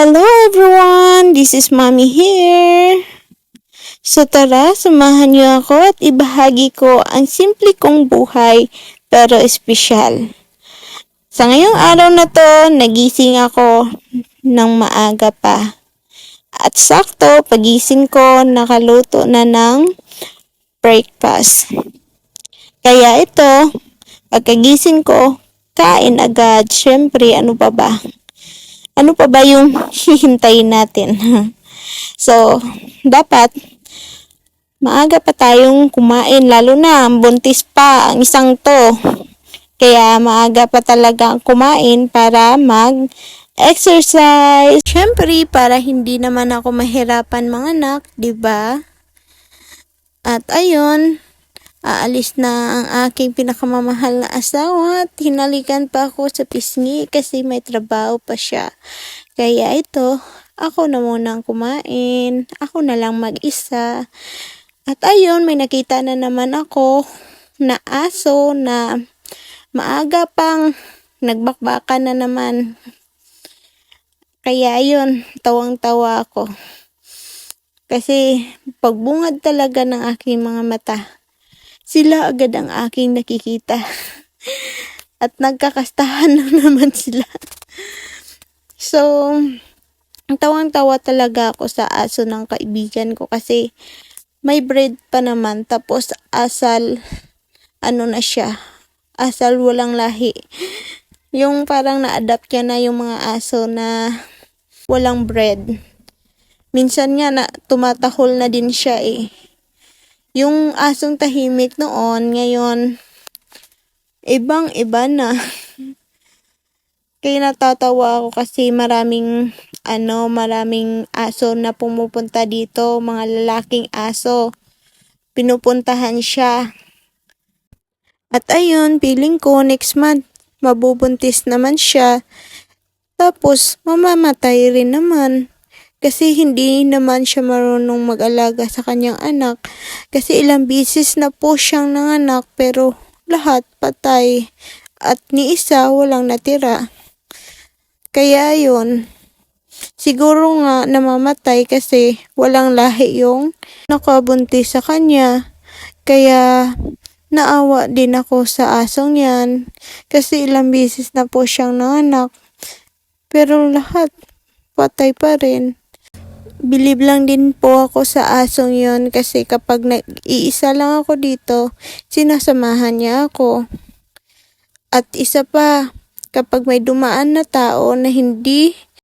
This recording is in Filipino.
Hello everyone! This is Mommy here. So tara, samahan niyo ako at ibahagi ko ang simple kong buhay pero espesyal. Sa ngayong araw na to, nagising ako ng maaga pa. At sakto, pagising ko, nakaluto na ng breakfast. Kaya ito, pagkagising ko, kain agad. Syempre, ano pa ba? Ano pa ba yung hihintayin natin? So, dapat maaga pa tayong kumain, lalo na buntis pa ang isang to. Kaya maaga pa talaga kumain para mag-exercise. Syempre, para hindi naman ako mahirapan mga anak, 'di ba? At ayun, aalis na ang aking pinakamamahal na asawa at hinalikan pa ako sa pisngi kasi may trabaho pa siya. Kaya ito, ako na munang kumain. Ako na lang mag-isa. At ayun, may nakita na naman ako na aso na maaga pang nagbakbakan na naman. Kaya ayun, tawang-tawa ako. Kasi pagbungad talaga ng aking mga mata, sila agad ang aking nakikita. At nagkakastahan na naman sila. So, tawang-tawa talaga ako sa aso ng kaibigan ko kasi may breed pa naman. Tapos asal, na siya, asal walang lahi. Yung parang na-adapt niya na yung mga aso na walang breed. Minsan nga na tumatahol na din siya eh. Yung asong tahimik noon, ngayon, ibang-iba na. Kaya natatawa ako kasi maraming aso na pumupunta dito, mga lalaking aso. Pinupuntahan siya. At ayun, feeling ko next month, mabubuntis naman siya. Tapos, mamamatay rin naman. Kasi hindi naman siya marunong mag-alaga sa kanyang anak. Kasi ilang bisis na po siyang nanganak pero lahat patay. At ni isa walang natira. Kaya yun, siguro nga namamatay kasi walang lahi yung nakabuntis sa kanya. Kaya naawa din ako sa asong yan. Kasi ilang bisis na po siyang nanganak. Pero lahat patay pa rin. Bilib lang din po ako sa asong yon kasi kapag nag-iisa lang ako dito, sinasamahan niya ako. At isa pa, kapag may dumaan na tao na hindi